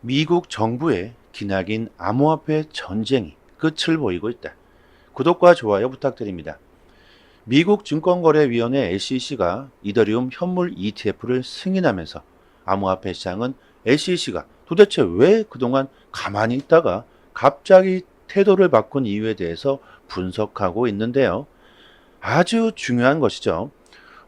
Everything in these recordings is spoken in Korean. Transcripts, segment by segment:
미국 정부의 기나긴 암호화폐 전쟁이 끝을 보이고 있다. 구독과 좋아요 부탁드립니다. 미국 증권거래위원회 SEC가 이더리움 현물 ETF를 승인하면서 암호화폐 시장은 SEC가 도대체 왜 그동안 가만히 있다가 갑자기 태도를 바꾼 이유에 대해서 분석하고 있는데요. 아주 중요한 것이죠.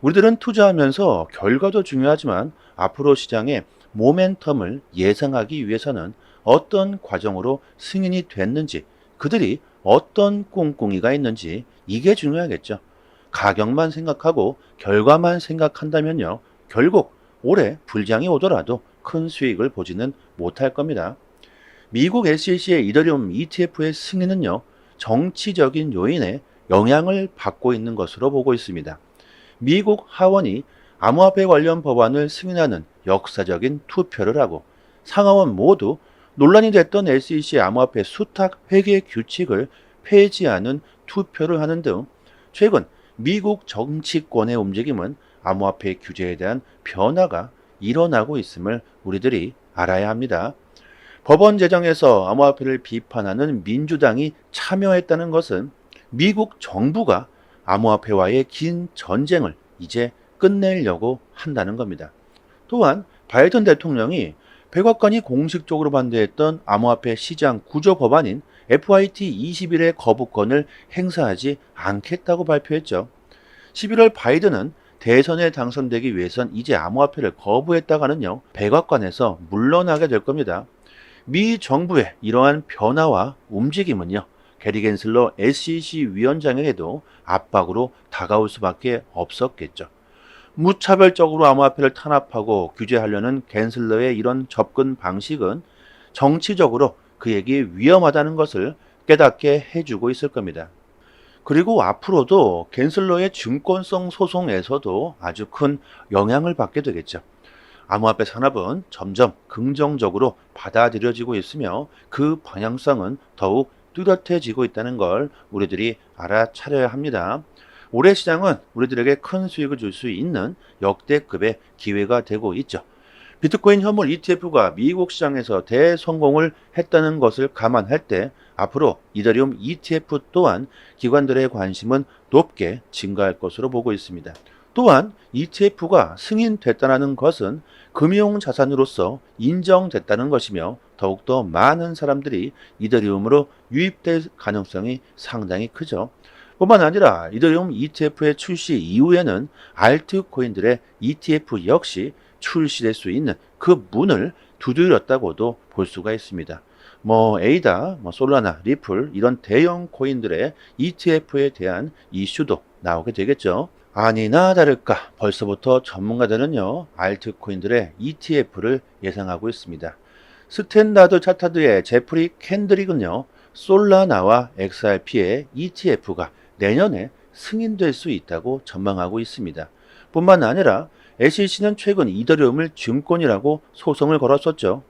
우리들은 투자하면서 결과도 중요하지만 앞으로 시장의 모멘텀을 예상하기 위해서는 어떤 과정으로 승인이 됐는지, 그들이 어떤 꿍꿍이가 있는지 이게 중요하겠죠. 가격만 생각하고 결과만 생각한다면요, 결국 올해 불장이 오더라도 큰 수익을 보지는 못할 겁니다. 미국 SEC의 이더리움 ETF의 승인은요, 정치적인 요인에 영향을 받고 있는 것으로 보고 있습니다. 미국 하원이 암호화폐 관련 법안을 승인하는 역사적인 투표를 하고 상하원 모두 논란이 됐던 SEC 암호화폐 수탁 회계 규칙을 폐지하는 투표를 하는 등 최근 미국 정치권의 움직임은 암호화폐 규제에 대한 변화가 일어나고 있음을 우리들이 알아야 합니다. 법원 제정에서 암호화폐를 비판하는 민주당이 참여했다는 것은 미국 정부가 암호화폐와의 긴 전쟁을 이제 끝내려고 한다는 겁니다. 또한 바이든 대통령이 백악관이 공식적으로 반대했던 암호화폐 시장 구조 법안인 FIT21의 거부권을 행사하지 않겠다고 발표했죠. 11월 바이든은 대선에 당선되기 위해선 이제 암호화폐를 거부했다가는요, 백악관에서 물러나게 될 겁니다. 미 정부의 이러한 변화와 움직임은요, 게리 겐슬러 SEC 위원장에게도 압박으로 다가올 수밖에 없었겠죠. 무차별적으로 암호화폐를 탄압하고 규제하려는 겐슬러의 이런 접근 방식은 정치적으로 그에게 위험하다는 것을 깨닫게 해주고 있을 겁니다. 그리고 앞으로도 겐슬러의 증권성 소송에서도 아주 큰 영향을 받게 되겠죠. 암호화폐 산업은 점점 긍정적으로 받아들여지고 있으며 그 방향성은 더욱 뚜렷해지고 있다는 걸 우리들이 알아차려야 합니다. 올해 시장은 우리들에게 큰 수익을 줄 수 있는 역대급의 기회가 되고 있죠. 비트코인 현물 ETF가 미국 시장에서 대성공을 했다는 것을 감안할 때 앞으로 이더리움 ETF 또한 기관들의 관심은 높게 증가할 것으로 보고 있습니다. 또한 ETF가 승인됐다는 것은 금융자산으로서 인정됐다는 것이며 더욱더 많은 사람들이 이더리움으로 유입될 가능성이 상당히 크죠. 뿐만 아니라 이더리움 ETF의 출시 이후에는 알트코인들의 ETF 역시 출시될 수 있는 그 문을 두드렸다고도 볼 수가 있습니다. 에이다, 솔라나, 리플 이런 대형 코인들의 ETF에 대한 이슈도 나오게 되겠죠. 아니나 다를까 벌써부터 전문가들은요, 알트코인들의 ETF를 예상하고 있습니다. 스탠다드 차타드의 제프리 캔드릭은요, 솔라나와 XRP의 ETF가 내년에 승인될 수 있다고 전망하고 있습니다. 뿐만 아니라 SEC는 최근 이더리움을 증권이라고 소송을 걸었었죠.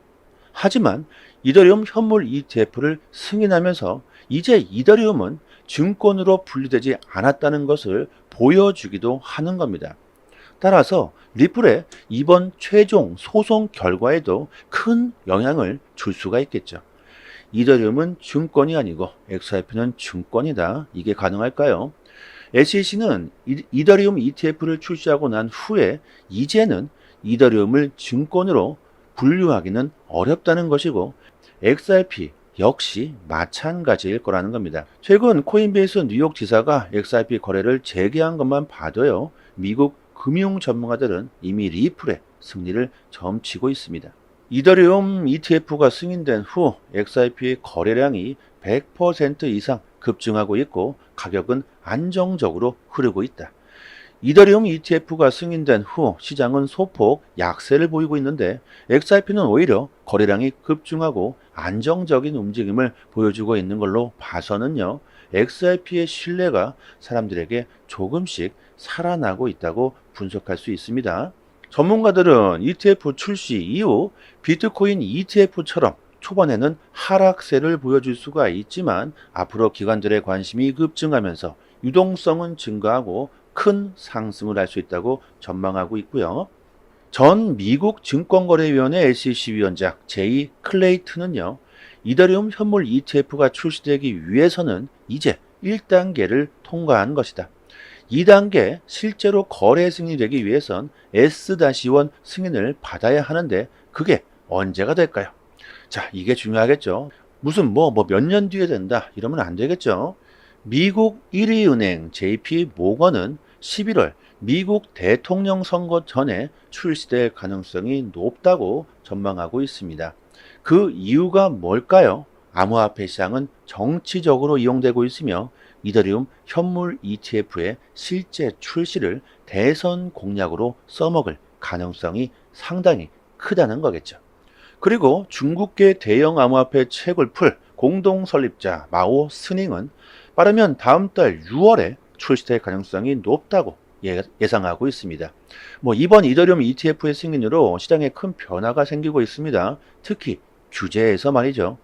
하지만 이더리움 현물 ETF를 승인하면서 이제 이더리움은 증권으로 분리되지 않았다는 것을 보여주기도 하는 겁니다. 따라서 리플의 이번 최종 소송 결과에도 큰 영향을 줄 수가 있겠죠. 이더리움은 증권이 아니고 XRP는 증권이다. 이게 가능할까요? SEC는 이더리움 ETF를 출시하고 난 후에 이제는 이더리움을 증권으로 분류하기는 어렵다는 것이고 XRP 역시 마찬가지일 거라는 겁니다. 최근 코인베이스 뉴욕 지사가 XRP 거래를 재개한 것만 봐도요, 미국 금융 전문가들은 이미 리플의 승리를 점치고 있습니다. 이더리움 ETF가 승인된 후 XRP의 거래량이 100% 이상 급증하고 있고 가격은 안정적으로 흐르고 있다. 이더리움 ETF가 승인된 후 시장은 소폭 약세를 보이고 있는데 XRP는 오히려 거래량이 급증하고 안정적인 움직임을 보여주고 있는 걸로 봐서는요, XRP의 신뢰가 사람들에게 조금씩 살아나고 있다고 분석할 수 있습니다. 전문가들은 ETF 출시 이후 비트코인 ETF처럼 초반에는 하락세를 보여줄 수가 있지만 앞으로 기관들의 관심이 급증하면서 유동성은 증가하고 큰 상승을 할 수 있다고 전망하고 있고요. 전 미국 증권거래위원회 SEC 위원장 제이 클레이튼은요, 이더리움 현물 ETF가 출시되기 위해서는 이제 1단계를 통과한 것이다. 2단계 실제로 거래 승인이 되기 위해선 S-1 승인을 받아야 하는데 그게 언제가 될까요? 자, 이게 중요하겠죠. 무슨 몇 년 뒤에 된다 이러면 안 되겠죠. 미국 1위 은행 JP 모건은 11월 미국 대통령 선거 전에 출시될 가능성이 높다고 전망하고 있습니다. 그 이유가 뭘까요? 암호화폐 시장은 정치적으로 이용되고 있으며 이더리움 현물 ETF의 실제 출시를 대선 공약으로 써먹을 가능성이 상당히 크다는 거겠죠. 그리고 중국계 대형 암호화폐 채굴 풀 공동 설립자 마오 스닝은 빠르면 다음 달 6월에 출시될 가능성이 높다고 예상하고 있습니다. 이번 이더리움 ETF의 승인으로 시장에 큰 변화가 생기고 있습니다. 특히 규제에서 말이죠.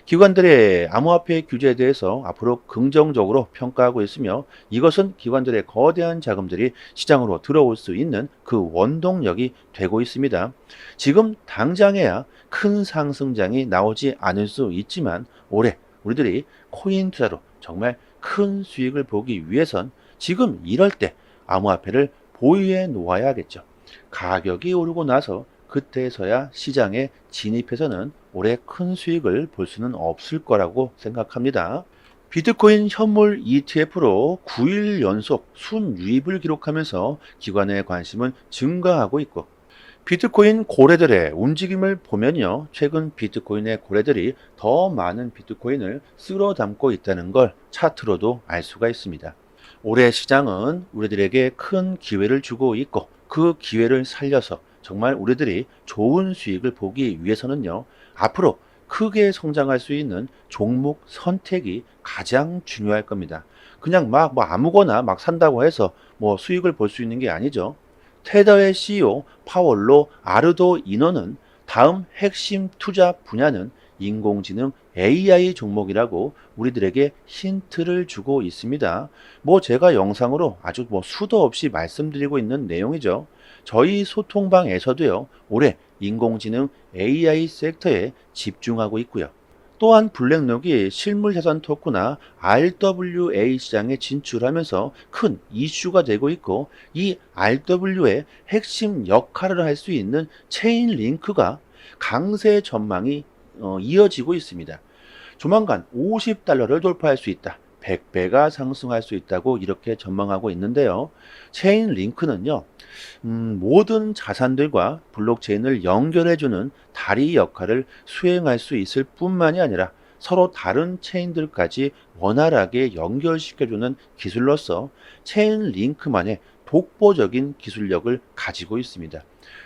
기관들의 암호화폐 규제에 대해서 앞으로 긍정적으로 평가하고 있으며 이것은 기관들의 거대한 자금들이 시장으로 들어올 수 있는 그 원동력이 되고 있습니다. 지금 당장에야 큰 상승장이 나오지 않을 수 있지만 올해 우리들이 코인 투자로 정말 큰 수익을 보기 위해선 지금 이럴 때 암호화폐를 보유해 놓아야겠죠. 가격이 오르고 나서 그때서야 시장에 진입해서는 올해 큰 수익을 볼 수는 없을 거라고 생각합니다. 비트코인 현물 ETF로 9일 연속 순유입을 기록하면서 기관의 관심은 증가하고 있고 비트코인 고래들의 움직임을 보면요. 최근 비트코인의 고래들이 더 많은 비트코인을 쓸어 담고 있다는 걸 차트로도 알 수가 있습니다. 올해 시장은 우리들에게 큰 기회를 주고 있고 그 기회를 살려서 정말 우리들이 좋은 수익을 보기 위해서는요. 앞으로 크게 성장할 수 있는 종목 선택이 가장 중요할 겁니다. 그냥 아무거나 산다고 해서 수익을 볼 수 있는 게 아니죠. 테더의 CEO 파월로 아르도이노는 다음 핵심 투자 분야는 인공지능 AI 종목이라고 우리들에게 힌트를 주고 있습니다. 제가 영상으로 아주 수도 없이 말씀드리고 있는 내용이죠. 저희 소통방에서도요, 올해 인공지능 AI 섹터에 집중하고 있고요. 또한 블랙록이 실물자산 토크나 RWA 시장에 진출하면서 큰 이슈가 되고 있고 이 RW의 핵심 역할을 할 수 있는 체인링크가 강세 전망이 이어지고 있습니다. 조만간 $50를 돌파할 수 있다. 100배가 상승할 수 있다고 이렇게 전망하고 있는데요. 체인링크는요. 모든 자산들과 블록체인을 연결해주는 다리 역할을 수행할 수 있을 뿐만이 아니라 서로 다른 체인들까지 원활하게 연결시켜주는 기술로서 체인링크만의 독보적인 기술력을 가지고 있습니다.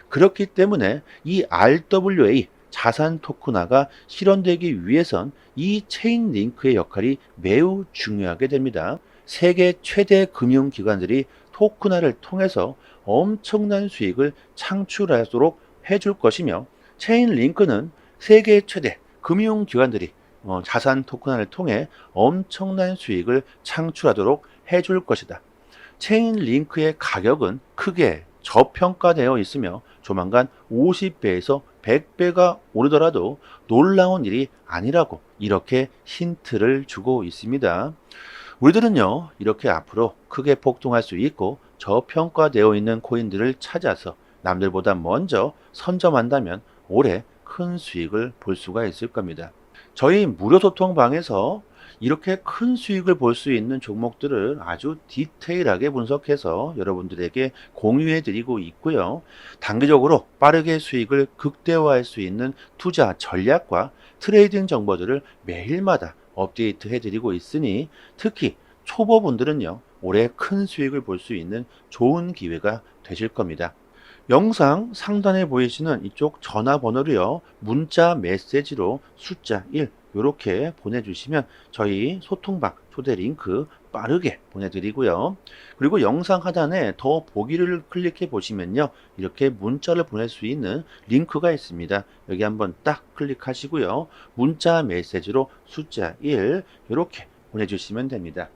그렇기 때문에 이 RWA 자산 토큰화가 실현되기 위해선 이 체인링크의 역할이 매우 중요하게 됩니다. 세계 최대 금융기관들이 토큰화를 통해서 엄청난 수익을 창출하도록 해줄 것이며 체인링크는 세계 최대 금융기관들이 자산 토큰화를 통해 엄청난 수익을 창출하도록 해줄 것이다. 체인링크의 가격은 크게 저평가되어 있으며 조만간 50배에서 100배가 오르더라도 놀라운 일이 아니라고 이렇게 힌트를 주고 있습니다. 우리들은요, 이렇게 앞으로 크게 폭등할 수 있고 저평가되어 있는 코인들을 찾아서 남들보다 먼저 선점한다면 올해 큰 수익을 볼 수가 있을 겁니다. 저희 무료 소통방에서 이렇게 큰 수익을 볼 수 있는 종목들을 아주 디테일하게 분석해서 여러분들에게 공유해 드리고 있고요. 단기적으로 빠르게 수익을 극대화할 수 있는 투자 전략과 트레이딩 정보들을 매일마다 업데이트 해 드리고 있으니 특히 초보분들은요. 올해 큰 수익을 볼 수 있는 좋은 기회가 되실 겁니다. 영상 상단에 보이시는 이쪽 전화번호로요. 문자 메시지로 숫자 1 이렇게 보내주시면 저희 소통방 초대 링크 빠르게 보내드리고요. 그리고 영상 하단에 더 보기를 클릭해 보시면요. 이렇게 문자를 보낼 수 있는 링크가 있습니다. 여기 한번 딱 클릭하시고요. 문자 메시지로 숫자 1 이렇게 보내주시면 됩니다.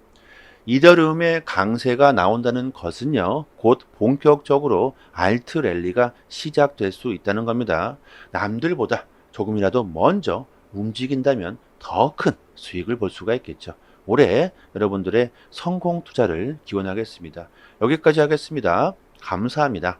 이더리움의 강세가 나온다는 것은요, 곧 본격적으로 알트 랠리가 시작될 수 있다는 겁니다. 남들보다 조금이라도 먼저 움직인다면 더 큰 수익을 볼 수가 있겠죠. 올해 여러분들의 성공 투자를 기원하겠습니다. 여기까지 하겠습니다. 감사합니다.